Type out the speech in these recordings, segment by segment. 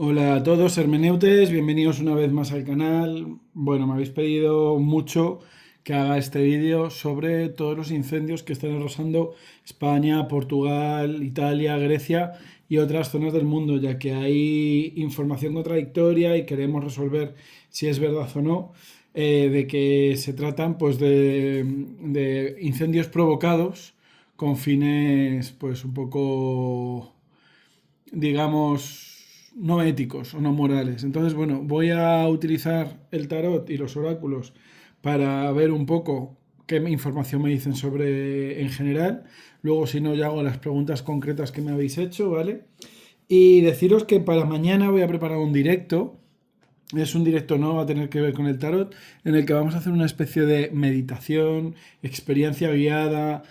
Hola a todos, hermeneutes, bienvenidos una vez más al canal. Bueno, me habéis pedido mucho que haga este vídeo sobre todos los incendios que están arrasando España, Portugal, Italia, Grecia y otras zonas del mundo, ya que hay información contradictoria y queremos resolver si es verdad o no, de que se tratan pues de incendios provocados con fines pues un poco digamos, no éticos o no morales. Entonces, bueno, voy a utilizar el tarot y los oráculos para ver un poco qué información me dicen sobre en general. Luego, si no, ya hago las preguntas concretas que me habéis hecho, ¿vale? Y deciros que para mañana voy a preparar un directo. Es un directo, no va a tener que ver con el tarot, en el que vamos a hacer una especie de meditación, experiencia guiada,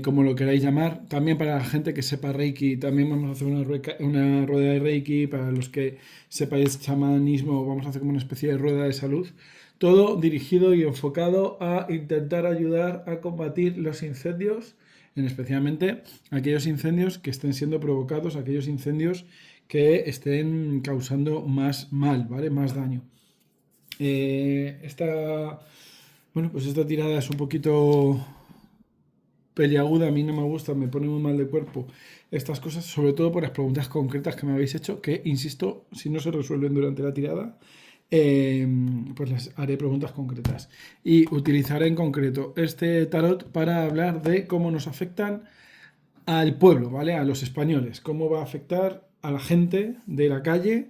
como lo queráis llamar. También para la gente que sepa Reiki, también vamos a hacer una rueda de Reiki. Para los que sepáis chamanismo, vamos a hacer como una especie de rueda de salud. Todo dirigido y enfocado a intentar ayudar a combatir los incendios, en especialmente aquellos incendios que estén siendo provocados, aquellos incendios que estén causando más mal, ¿vale? Más daño. Esta tirada es un poquito peliaguda, a mí no me gusta, me pone muy mal de cuerpo estas cosas, sobre todo por las preguntas concretas que me habéis hecho, que, insisto, si no se resuelven durante la tirada, eh, pues les haré preguntas concretas. Y utilizaré en concreto este tarot para hablar de cómo nos afectan al pueblo, ¿vale? A los españoles, cómo va a afectar a la gente de la calle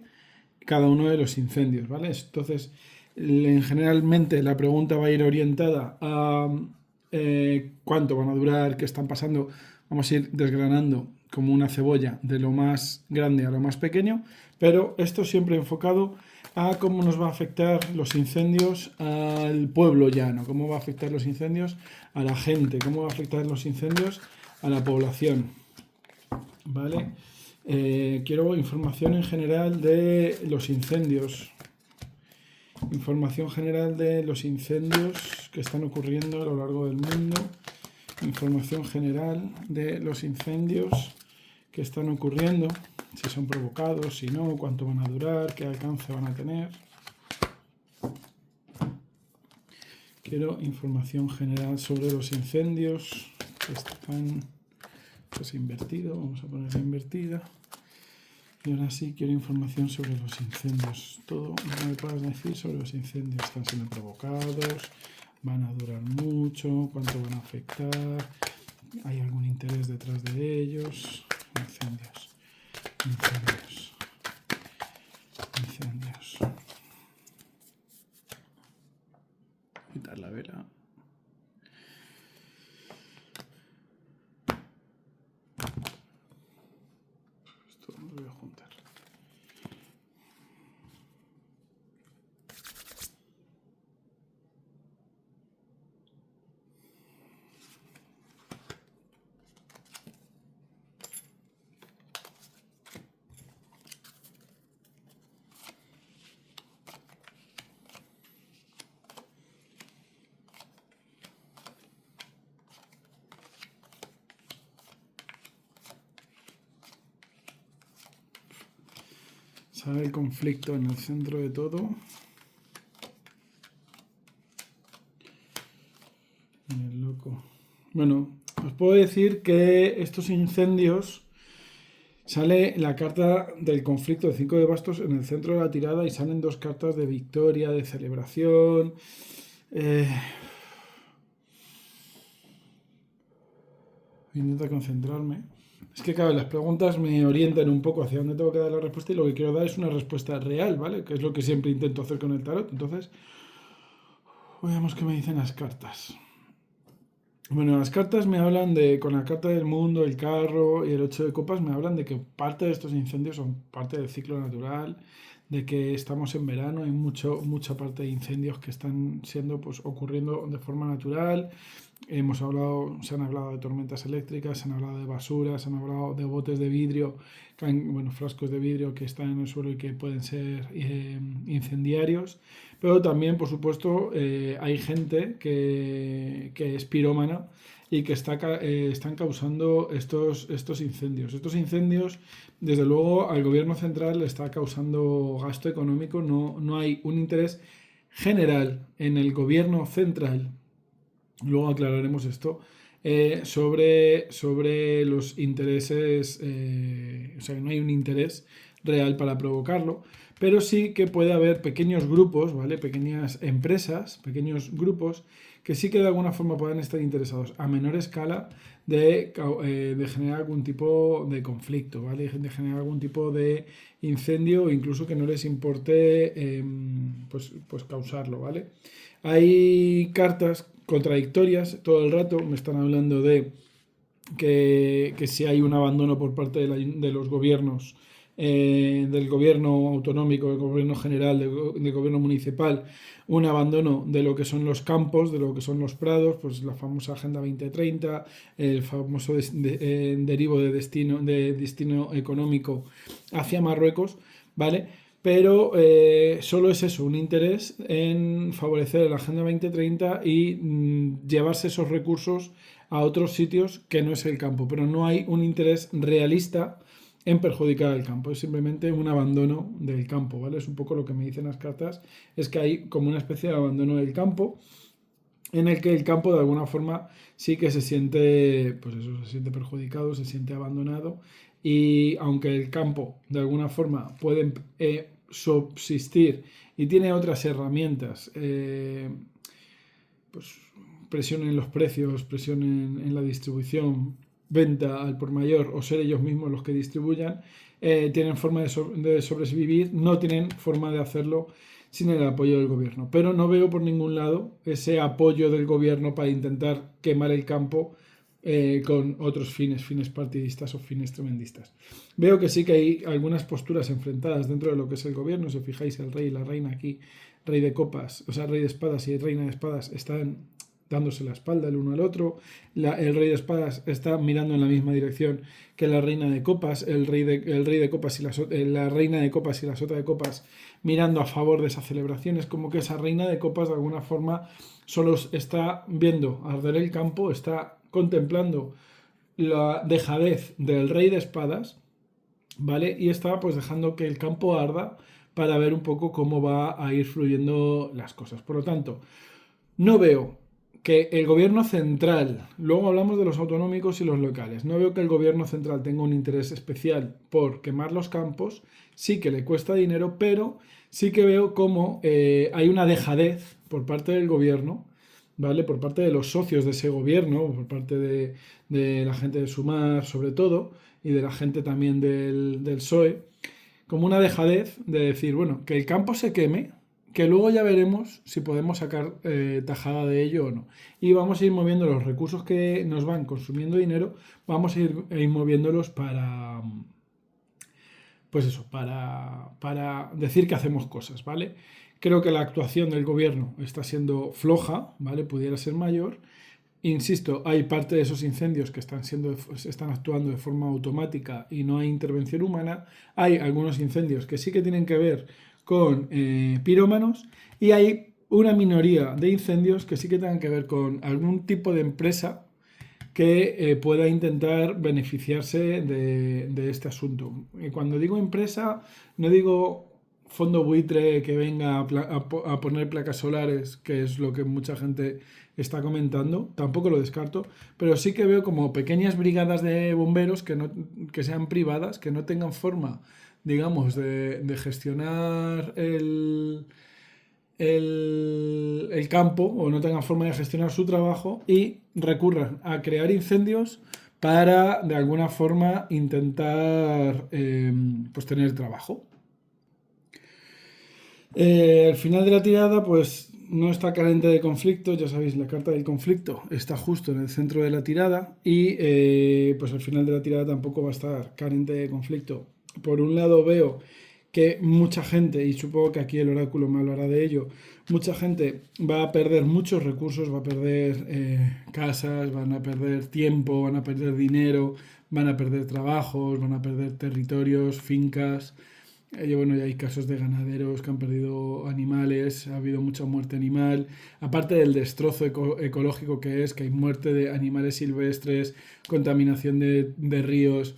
cada uno de los incendios, ¿vale? Entonces, generalmente la pregunta va a ir orientada a cuánto van a durar, qué están pasando. Vamos a ir desgranando como una cebolla de lo más grande a lo más pequeño, pero esto siempre enfocado a cómo nos va a afectar los incendios al pueblo llano, cómo va a afectar los incendios a la gente, cómo va a afectar los incendios a la población, ¿vale? Quiero información en general de los incendios. Información general de los incendios que están ocurriendo a lo largo del mundo. Información general de los incendios que están ocurriendo. Si son provocados, si no, cuánto van a durar, qué alcance van a tener. Quiero información general sobre los incendios que están... Pues invertido, vamos a poner invertida. Y ahora sí quiero información sobre los incendios. Todo lo que me puedas decir sobre los incendios. Están siendo provocados, van a durar mucho, cuánto van a afectar, hay algún interés detrás de ellos. Incendios, incendios, incendios. Quitar la vela. Esto lo voy a juntar. Sale el conflicto en el centro de todo. El loco. Bueno, os puedo decir que estos incendios sale la carta del conflicto de 5 de bastos en el centro de la tirada y salen dos cartas de victoria, de celebración. Eh, Intento concentrarme. Es que, claro, las preguntas me orientan un poco hacia dónde tengo que dar la respuesta y lo que quiero dar es una respuesta real, ¿vale? Que es lo que siempre intento hacer con el tarot. Entonces, veamos qué me dicen las cartas. Bueno, las cartas me hablan de, con la carta del mundo, el carro y el 8 de copas, me hablan de que parte de estos incendios son parte del ciclo natural, de que estamos en verano, hay mucha parte de incendios que están siendo, pues, ocurriendo de forma natural. Se han hablado de tormentas eléctricas, se han hablado de basura, se han hablado de botes de vidrio, bueno, frascos de vidrio que están en el suelo y que pueden ser incendiarios. Pero también, por supuesto, hay gente que es pirómana y que están causando estos incendios. Estos incendios, desde luego, al gobierno central le está causando gasto económico, no hay un interés general en el gobierno central, luego aclararemos esto, sobre los intereses, o sea, que no hay un interés real para provocarlo, pero sí que puede haber pequeños grupos, ¿vale? Pequeñas empresas, pequeños grupos que sí que de alguna forma puedan estar interesados a menor escala de generar algún tipo de conflicto, ¿vale? De generar algún tipo de incendio o incluso que no les importe pues causarlo, ¿vale? Hay cartas contradictorias todo el rato, me están hablando de que si hay un abandono por parte de los gobiernos, del gobierno autonómico, del gobierno general, del gobierno municipal, un abandono de lo que son los campos, de lo que son los prados, pues la famosa Agenda 2030, el famoso derivo de destino económico hacia Marruecos, ¿vale? Pero solo es eso, un interés en favorecer la Agenda 2030 y llevarse esos recursos a otros sitios que no es el campo, pero no hay un interés realista en perjudicar al campo, es simplemente un abandono del campo, ¿vale? Es un poco lo que me dicen las cartas, es que hay como una especie de abandono del campo en el que el campo de alguna forma sí que se siente, pues eso, se siente perjudicado, se siente abandonado y aunque el campo de alguna forma puede subsistir y tiene otras herramientas, pues presión en los precios, presión en la distribución, venta al por mayor o ser ellos mismos los que distribuyan, tienen forma de sobrevivir, no tienen forma de hacerlo sin el apoyo del gobierno. Pero no veo por ningún lado ese apoyo del gobierno para intentar quemar el campo con otros fines partidistas o fines tremendistas. Veo que sí que hay algunas posturas enfrentadas dentro de lo que es el gobierno. Si os fijáis, el rey y la reina aquí, rey de copas, o sea, rey de espadas y reina de espadas, están dándose la espalda el uno al otro. El rey de espadas está mirando en la misma dirección que la reina de copas, el rey de copas y la reina de copas y la sota de copas mirando a favor de esa celebración. Es como que esa reina de copas de alguna forma solo está viendo arder el campo, está contemplando la dejadez del rey de espadas, ¿vale? Y está pues dejando que el campo arda para ver un poco cómo va a ir fluyendo las cosas. Por lo tanto, no veo que el gobierno central, luego hablamos de los autonómicos y los locales, no veo que el gobierno central tenga un interés especial por quemar los campos, sí que le cuesta dinero, pero sí que veo como hay una dejadez por parte del gobierno, ¿vale? Por parte de los socios de ese gobierno, por parte de la gente de Sumar sobre todo, y de la gente también del PSOE, como una dejadez de decir, bueno, que el campo se queme, que luego ya veremos si podemos sacar tajada de ello o no. Y vamos a ir moviendo los recursos que nos van consumiendo dinero, vamos a ir moviéndolos para, pues eso, para decir que hacemos cosas, ¿vale? Creo que la actuación del gobierno está siendo floja, ¿vale? Pudiera ser mayor. Insisto, hay parte de esos incendios que están actuando de forma automática y no hay intervención humana. Hay algunos incendios que sí que tienen que ver con pirómanos y hay una minoría de incendios que sí que tengan que ver con algún tipo de empresa que pueda intentar beneficiarse de este asunto. Y cuando digo empresa, no digo fondo buitre que venga a poner placas solares, que es lo que mucha gente está comentando, tampoco lo descarto, pero sí que veo como pequeñas brigadas de bomberos que sean privadas, que no tengan forma, digamos, de gestionar el campo o no tengan forma de gestionar su trabajo y recurran a crear incendios para de alguna forma intentar pues tener trabajo. Al final de la tirada pues no está carente de conflicto, ya sabéis, la carta del conflicto está justo en el centro de la tirada y pues al final de la tirada tampoco va a estar carente de conflicto. Por un lado veo que mucha gente, y supongo que aquí el oráculo me hablará de ello, mucha gente va a perder muchos recursos, va a perder casas, van a perder tiempo, van a perder dinero, van a perder trabajos, van a perder territorios, fincas, Bueno, ya hay casos de ganaderos que han perdido animales, ha habido mucha muerte animal, aparte del destrozo ecológico que es, que hay muerte de animales silvestres, contaminación de ríos,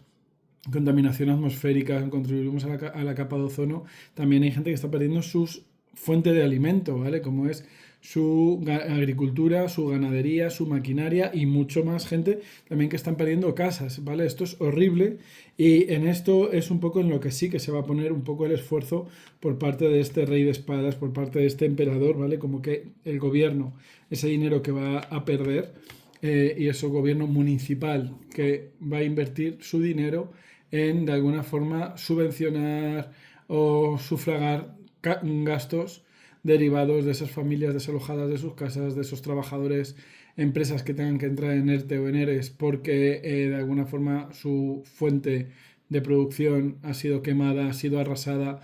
contaminación atmosférica, contribuimos a la capa de ozono, también hay gente que está perdiendo sus fuente de alimento, ¿vale? Como es su agricultura, su ganadería, su maquinaria y mucho más gente también que están perdiendo casas, ¿vale? Esto es horrible y en esto es un poco en lo que sí que se va a poner un poco el esfuerzo por parte de este rey de espadas, por parte de este emperador, ¿vale? Como que el gobierno, ese dinero que va a perder y ese gobierno municipal que va a invertir su dinero en de alguna forma subvencionar o sufragar gastos derivados de esas familias desalojadas de sus casas, de esos trabajadores, empresas que tengan que entrar en ERTE o en ERES porque de alguna forma su fuente de producción ha sido quemada, ha sido arrasada,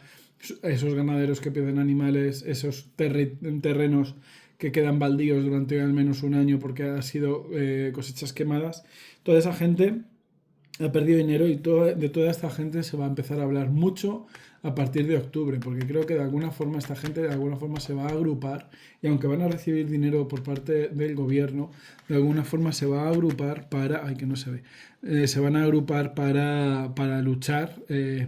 esos ganaderos que pierden animales, esos terrenos que quedan baldíos durante al menos un año porque han sido cosechas quemadas, toda esa gente ha perdido dinero y de toda esta gente se va a empezar a hablar mucho a partir de octubre, porque creo que de alguna forma esta gente de alguna forma se va a agrupar y aunque van a recibir dinero por parte del gobierno, de alguna forma se va a agrupar para, ay que no se ve, se van a agrupar para luchar,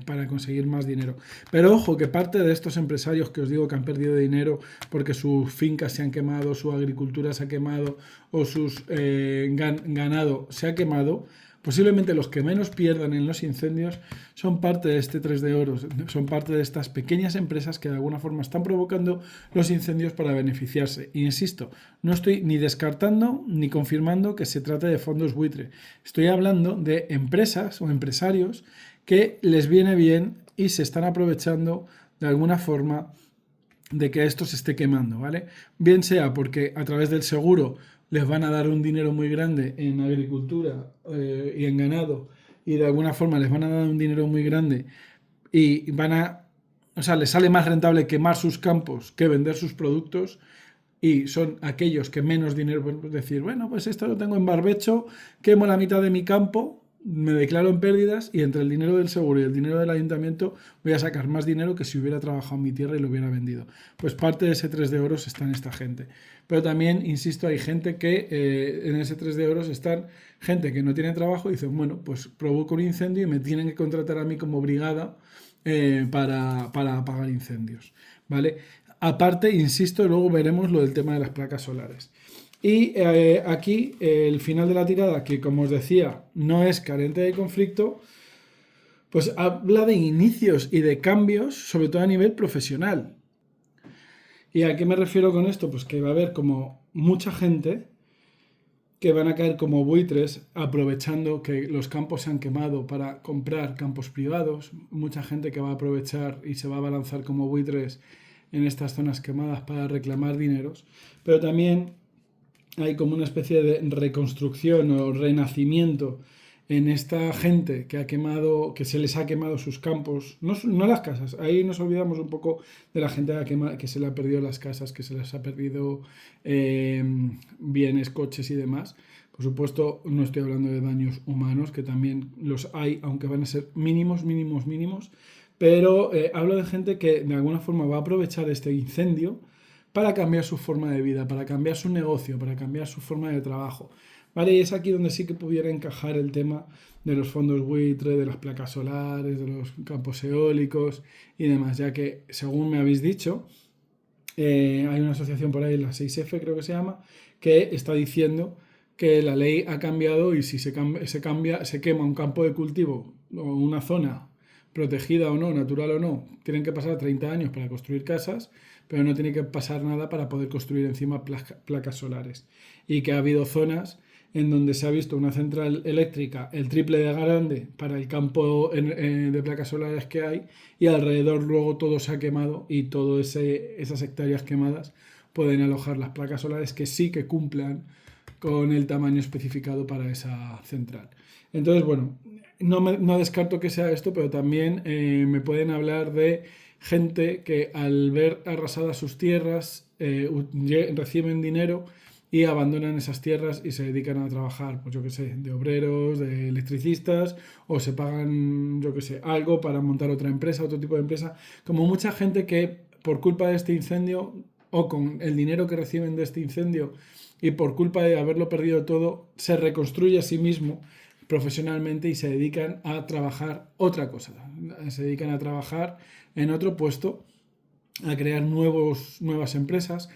para conseguir más dinero. Pero ojo que parte de estos empresarios que os digo que han perdido dinero porque sus fincas se han quemado, su agricultura se ha quemado o sus ganado se ha quemado, posiblemente los que menos pierdan en los incendios son parte de este 3 de oro, son parte de estas pequeñas empresas que de alguna forma están provocando los incendios para beneficiarse. E insisto, no estoy ni descartando ni confirmando que se trate de fondos buitre. Estoy hablando de empresas o empresarios que les viene bien y se están aprovechando de alguna forma de que esto se esté quemando, ¿vale? Bien sea porque a través del seguro les van a dar un dinero muy grande en agricultura y en ganado y de alguna forma les van a dar un dinero muy grande y o sea, les sale más rentable quemar sus campos que vender sus productos y son aquellos que menos dinero, pues decir, bueno, pues esto lo tengo en barbecho, quemo la mitad de mi campo, me declaro en pérdidas y entre el dinero del seguro y el dinero del ayuntamiento voy a sacar más dinero que si hubiera trabajado en mi tierra y lo hubiera vendido. Pues parte de ese 3 de oros está en esta gente. Pero también, insisto, hay gente que en ese 3 de oros están gente que no tiene trabajo y dicen, bueno, pues provoco un incendio y me tienen que contratar a mí como brigada para apagar incendios. ¿Vale? Aparte, insisto, luego veremos lo del tema de las placas solares. Y aquí el final de la tirada, que como os decía, no es carente de conflicto, pues habla de inicios y de cambios, sobre todo a nivel profesional. ¿Y a qué me refiero con esto? Pues que va a haber como mucha gente que van a caer como buitres aprovechando que los campos se han quemado para comprar campos privados, mucha gente que va a aprovechar y se va a balanzar como buitres en estas zonas quemadas para reclamar dineros, pero también hay como una especie de reconstrucción o renacimiento en esta gente que ha quemado, que se les ha quemado sus campos, no las casas, ahí nos olvidamos un poco de la gente que se le ha perdido las casas, que se les ha perdido bienes, coches y demás. Por supuesto, no estoy hablando de daños humanos, que también los hay, aunque van a ser mínimos, mínimos, mínimos, pero hablo de gente que de alguna forma va a aprovechar este incendio para cambiar su forma de vida, para cambiar su negocio, para cambiar su forma de trabajo. ¿Vale? Y es aquí donde sí que pudiera encajar el tema de los fondos buitre, de las placas solares, de los campos eólicos y demás, ya que, según me habéis dicho, hay una asociación por ahí, la 6F creo que se llama, que está diciendo que la ley ha cambiado y si se quema un campo de cultivo o una zona protegida o no, natural o no, tienen que pasar 30 años para construir casas, pero no tiene que pasar nada para poder construir encima placas solares. Y que ha habido zonas en donde se ha visto una central eléctrica el triple de grande para el campo de placas solares que hay y alrededor luego todo se ha quemado y todas esas hectáreas quemadas pueden alojar las placas solares que sí que cumplan con el tamaño especificado para esa central. Entonces, bueno, no descarto que sea esto, pero también me pueden hablar de gente que al ver arrasadas sus tierras reciben dinero y abandonan esas tierras y se dedican a trabajar, pues yo qué sé, de obreros, de electricistas, o se pagan, yo qué sé, algo para montar otra empresa, otro tipo de empresa. Como mucha gente que por culpa de este incendio o con el dinero que reciben de este incendio y por culpa de haberlo perdido todo, se reconstruye a sí mismo profesionalmente y se dedican a trabajar otra cosa, se dedican a trabajar en otro puesto, a crear nuevas empresas,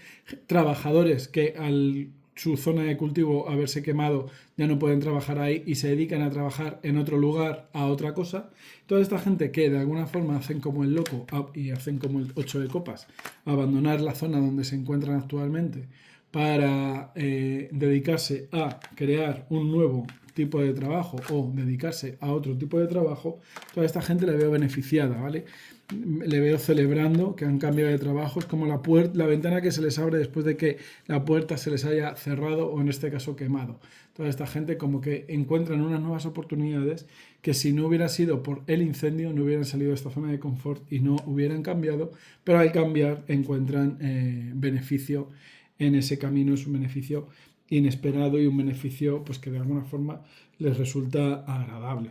trabajadores que al su zona de cultivo haberse quemado ya no pueden trabajar ahí y se dedican a trabajar en otro lugar a otra cosa. Toda esta gente que de alguna forma hacen como el loco y hacen como el 8 de copas, abandonar la zona donde se encuentran actualmente para dedicarse a crear un nuevo tipo de trabajo o dedicarse a otro tipo de trabajo, toda esta gente la veo beneficiada, ¿vale? Le veo celebrando que han cambiado de trabajo, es como la ventana que se les abre después de que la puerta se les haya cerrado o en este caso quemado. Toda esta gente como que encuentran unas nuevas oportunidades que si no hubiera sido por el incendio no hubieran salido de esta zona de confort y no hubieran cambiado, pero al cambiar encuentran beneficio en ese camino, es un beneficio inesperado y un beneficio pues que de alguna forma les resulta agradable.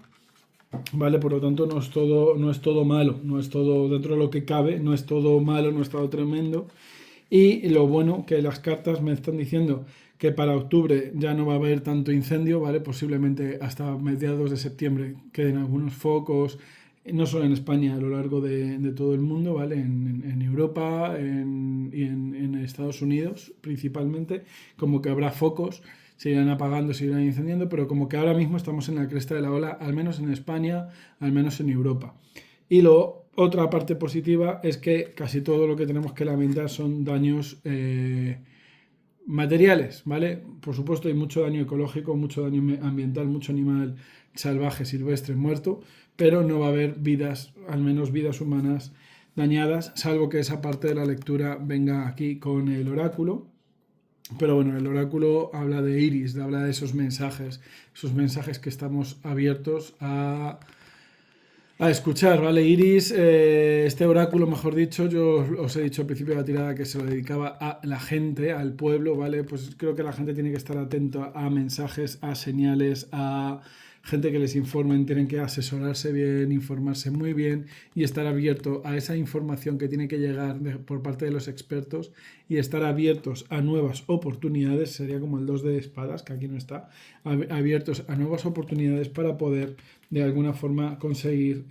Vale, por lo tanto no es todo malo, no es todo dentro de lo que cabe, no es todo malo, no es todo tremendo. Y lo bueno que las cartas me están diciendo que para octubre ya no va a haber tanto incendio, ¿vale? Posiblemente hasta mediados de septiembre queden algunos focos, no solo en España, a lo largo de todo el mundo, ¿vale? En Europa y en Estados Unidos principalmente, como que habrá focos, se irán apagando, se irán incendiando, pero como que ahora mismo estamos en la cresta de la ola, al menos en España, al menos en Europa. Y otra parte positiva es que casi todo lo que tenemos que lamentar son daños materiales, ¿vale? Por supuesto hay mucho daño ecológico, mucho daño ambiental, mucho animal salvaje, silvestre, muerto, pero no va a haber vidas, al menos vidas humanas dañadas, salvo que esa parte de la lectura venga aquí con el oráculo. Pero bueno, el oráculo habla de Iris, habla de esos mensajes que estamos abiertos a escuchar, ¿vale? Iris, este oráculo, mejor dicho, yo os he dicho al principio de la tirada que se lo dedicaba a la gente, al pueblo, ¿vale? Pues creo que la gente tiene que estar atento a mensajes, a señales, a gente que les informen, tienen que asesorarse bien, informarse muy bien y estar abierto a esa información que tiene que llegar por parte de los expertos y estar abiertos a nuevas oportunidades, sería como el 2 de espadas, que aquí no está, abiertos a nuevas oportunidades para poder de alguna forma conseguir,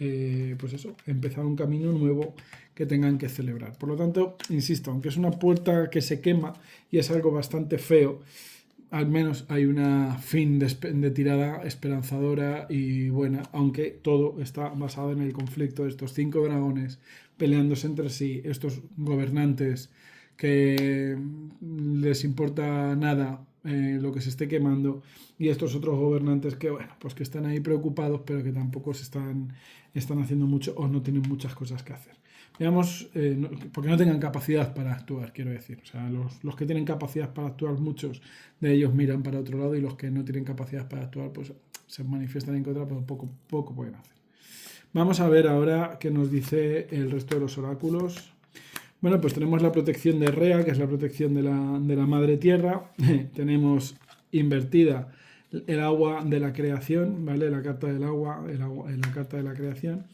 pues eso, empezar un camino nuevo que tengan que celebrar. Por lo tanto, insisto, aunque es una puerta que se quema y es algo bastante feo, al menos hay una fin de tirada esperanzadora y buena, aunque todo está basado en el conflicto de estos 5 dragones peleándose entre sí, estos gobernantes que les importa nada lo que se esté quemando y estos otros gobernantes que, bueno, pues que están ahí preocupados pero que tampoco están haciendo mucho o no tienen muchas cosas que hacer. Veamos, porque no tengan capacidad para actuar, quiero decir. O sea, los que tienen capacidad para actuar, muchos de ellos miran para otro lado y los que no tienen capacidad para actuar, pues se manifiestan en contra, pero poco pueden hacer. Vamos a ver ahora qué nos dice el resto de los oráculos. Bueno, pues tenemos la protección de Rea, que es la protección de la madre tierra. Tenemos invertida el agua de la creación, ¿vale? La carta del agua, la carta de la creación.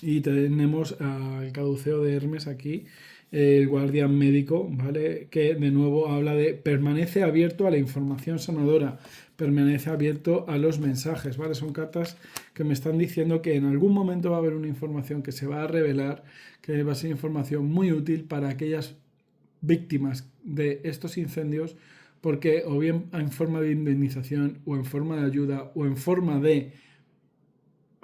Y tenemos al caduceo de Hermes aquí, el guardián médico, ¿vale? Que de nuevo habla de permanece abierto a la información sanadora, permanece abierto a los mensajes, ¿vale? Son cartas que me están diciendo que en algún momento va a haber una información que se va a revelar, que va a ser información muy útil para aquellas víctimas de estos incendios, porque o bien en forma de indemnización, o en forma de ayuda, o en forma de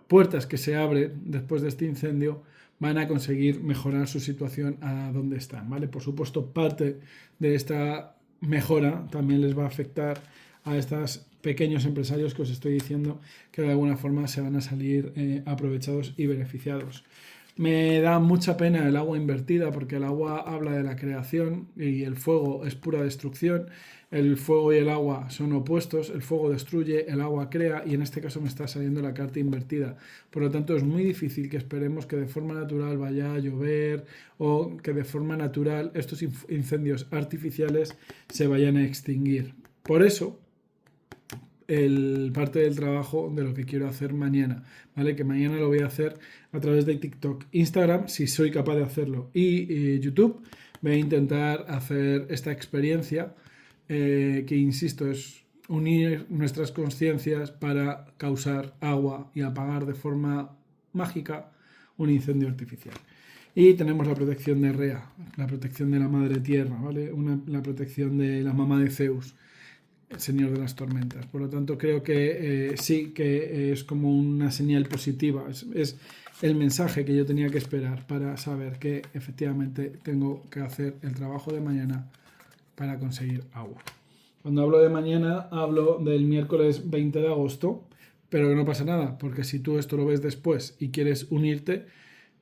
puertas que se abren después de este incendio, van a conseguir mejorar su situación a donde están, ¿vale? Por supuesto, parte de esta mejora también les va a afectar a estos pequeños empresarios que os estoy diciendo que de alguna forma se van a salir aprovechados y beneficiados. Me da mucha pena el agua invertida porque el agua habla de la creación y el fuego es pura destrucción. El fuego y el agua son opuestos, el fuego destruye, el agua crea y en este caso me está saliendo la carta invertida. Por lo tanto es muy difícil que esperemos que de forma natural vaya a llover o que de forma natural estos incendios artificiales se vayan a extinguir. Por eso parte del trabajo de lo que quiero hacer mañana, ¿vale? Que mañana lo voy a hacer a través de TikTok, Instagram, si soy capaz de hacerlo, y YouTube. Voy a intentar hacer esta experiencia, que insisto, es unir nuestras conciencias para causar agua y apagar de forma mágica un incendio artificial. Y tenemos la protección de Rea, la protección de la Madre Tierra, ¿vale? La protección de la mamá de Zeus, el Señor de las Tormentas. Por lo tanto, creo que sí que es como una señal positiva. Es el mensaje que yo tenía que esperar para saber que efectivamente tengo que hacer el trabajo de mañana para conseguir agua. Cuando hablo de mañana, hablo del miércoles 20 de agosto, pero que no pasa nada, porque si tú esto lo ves después y quieres unirte,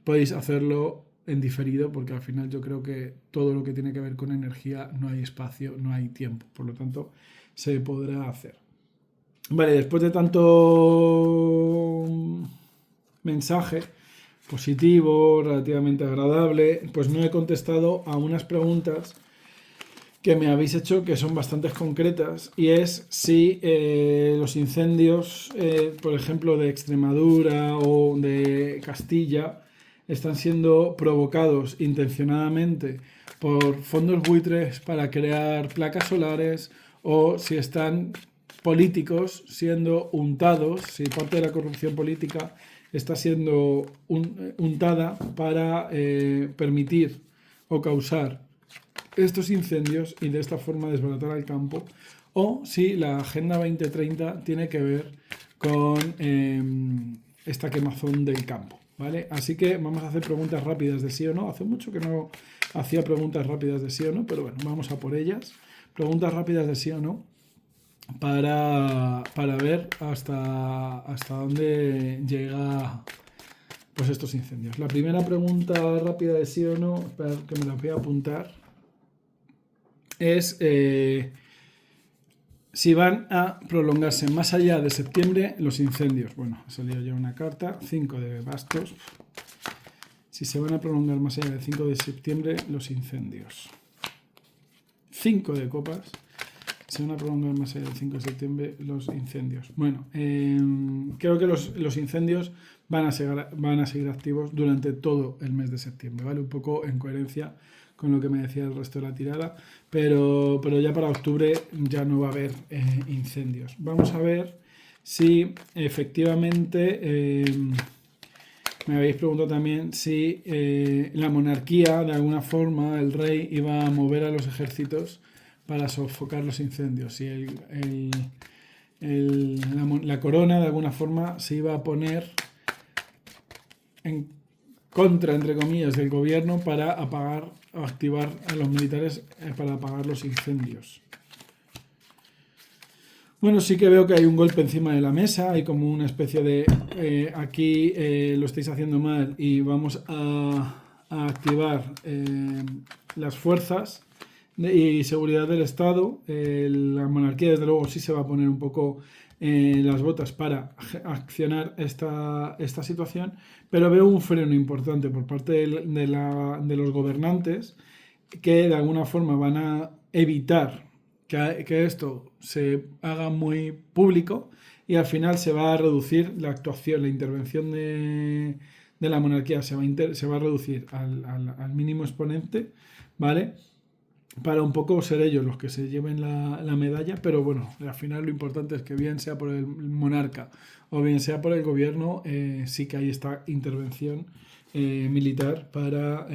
podéis hacerlo en diferido, porque al final yo creo que todo lo que tiene que ver con energía no hay espacio, no hay tiempo. Por lo tanto, se podrá hacer. Vale, después de tanto mensaje positivo, relativamente agradable, pues no he contestado a unas preguntas que me habéis hecho que son bastante concretas y es si los incendios, por ejemplo, de Extremadura o de Castilla, están siendo provocados intencionadamente por fondos buitres para crear placas solares o si están políticos siendo untados, si parte de la corrupción política está siendo untada para permitir o causar estos incendios y de esta forma desbaratar al campo, o si la Agenda 2030 tiene que ver con esta quemazón del campo, ¿vale? Así que vamos a hacer preguntas rápidas de sí o no. Hace mucho que no hacía preguntas rápidas de sí o no, pero bueno, vamos a por ellas. Preguntas rápidas de sí o no para ver hasta dónde llega pues estos incendios. La primera pregunta rápida de sí o no, espera que me la voy a apuntar, es si van a prolongarse más allá de septiembre los incendios. Bueno, ha salido ya una carta, 5 de bastos. Si se van a prolongar más allá del 5 de septiembre los incendios. 5 de copas. Se van a prolongar más allá del 5 de septiembre los incendios. Bueno, creo que los incendios van a seguir activos durante todo el mes de septiembre, ¿vale? Un poco en coherencia con lo que me decía el resto de la tirada, pero ya para octubre ya no va a haber incendios. Vamos a ver si efectivamente, me habéis preguntado también si la monarquía, de alguna forma, el rey iba a mover a los ejércitos para sofocar los incendios, si la corona, de alguna forma, se iba a poner en contra, entre comillas, del gobierno para activar a los militares para apagar los incendios. Bueno, sí que veo que hay un golpe encima de la mesa, hay como una especie de aquí lo estáis haciendo mal y vamos a activar las fuerzas y seguridad del Estado. La monarquía, desde luego, sí se va a poner un poco las botas para accionar esta situación, pero veo un freno importante por parte de los gobernantes que de alguna forma van a evitar que esto se haga muy público y al final se va a reducir la actuación, la intervención de la monarquía se va a reducir al mínimo exponente, ¿vale? Para un poco ser ellos los que se lleven la medalla, pero bueno, al final lo importante es que bien sea por el monarca o bien sea por el gobierno, sí que hay esta intervención militar para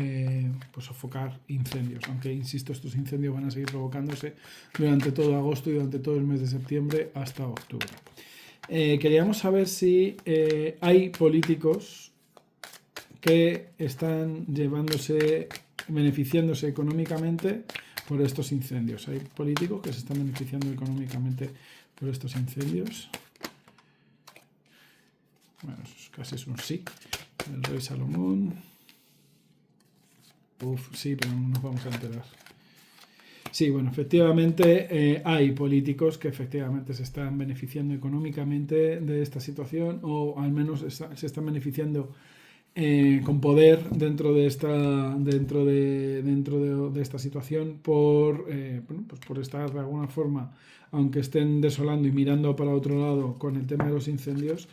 pues sofocar incendios, aunque insisto, estos incendios van a seguir provocándose durante todo agosto y durante todo el mes de septiembre hasta octubre. Queríamos saber si hay políticos que están beneficiándose económicamente por estos incendios. Hay políticos que se están beneficiando económicamente por estos incendios. Bueno, eso casi es un sí. El rey Salomón. Sí, pero no nos vamos a enterar. Sí, bueno, efectivamente hay políticos que efectivamente se están beneficiando económicamente de esta situación o al menos se están beneficiando con poder dentro de esta situación pues por estar de alguna forma, aunque estén desolando y mirando para otro lado con el tema de los incendios,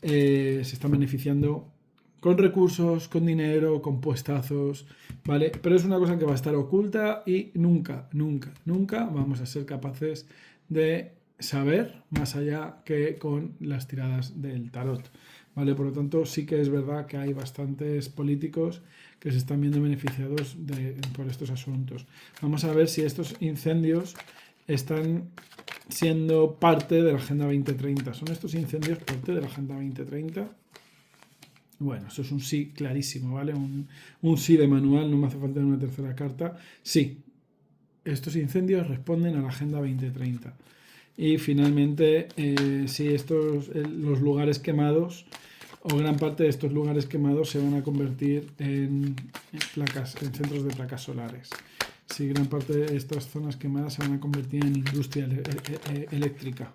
se están beneficiando con recursos, con dinero, con puestazos, ¿vale? Pero es una cosa que va a estar oculta y nunca, nunca, nunca vamos a ser capaces de saber más allá que con las tiradas del tarot, ¿vale? Por lo tanto, sí que es verdad que hay bastantes políticos que se están viendo beneficiados por estos asuntos. Vamos a ver si estos incendios están siendo parte de la Agenda 2030. ¿Son estos incendios parte de la Agenda 2030? Bueno, eso es un sí clarísimo, ¿vale? Un sí de manual, no me hace falta una tercera carta. Sí, estos incendios responden a la Agenda 2030. Y finalmente, sí, los lugares quemados, o gran parte de estos lugares quemados se van a convertir en centros de placas solares. Sí, gran parte de estas zonas quemadas se van a convertir en industria eléctrica.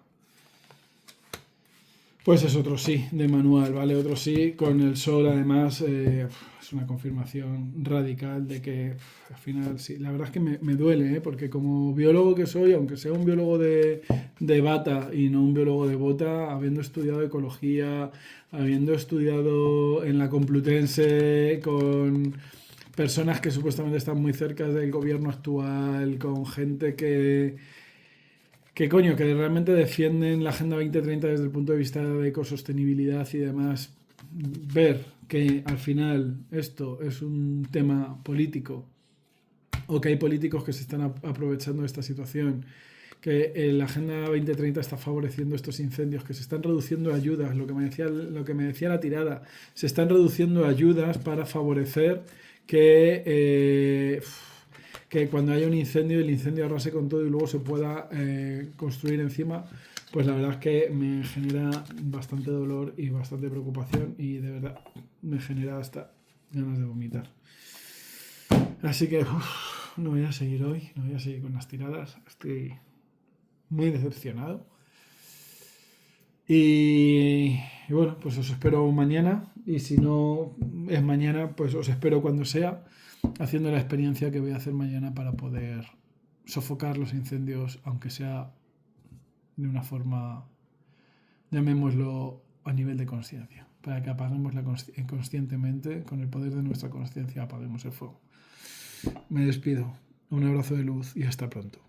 Pues es otro sí de manual, ¿vale? Otro sí con el sol, además, es una confirmación radical de que al final sí. La verdad es que me duele, ¿eh? Porque como biólogo que soy, aunque sea un biólogo de bata y no un biólogo de bota, habiendo estudiado ecología, habiendo estudiado en la Complutense con personas que supuestamente están muy cerca del gobierno actual, con gente que coño, que realmente defienden la Agenda 2030 desde el punto de vista de ecosostenibilidad y demás, ver que al final esto es un tema político o que hay políticos que se están aprovechando de esta situación, que la Agenda 2030 está favoreciendo estos incendios, que se están reduciendo ayudas, lo que me decía la tirada, se están reduciendo ayudas para favorecer que cuando haya un incendio, el incendio arrase con todo y luego se pueda construir encima, pues la verdad es que me genera bastante dolor y bastante preocupación y de verdad me genera hasta ganas de vomitar. Así que no voy a seguir hoy, no voy a seguir con las tiradas, estoy muy decepcionado. Y bueno, pues os espero mañana y si no es mañana, pues os espero cuando sea, haciendo la experiencia que voy a hacer mañana para poder sofocar los incendios, aunque sea de una forma, llamémoslo a nivel de conciencia, para que apaguemos conscientemente, con el poder de nuestra conciencia, apaguemos el fuego. Me despido, un abrazo de luz y hasta pronto.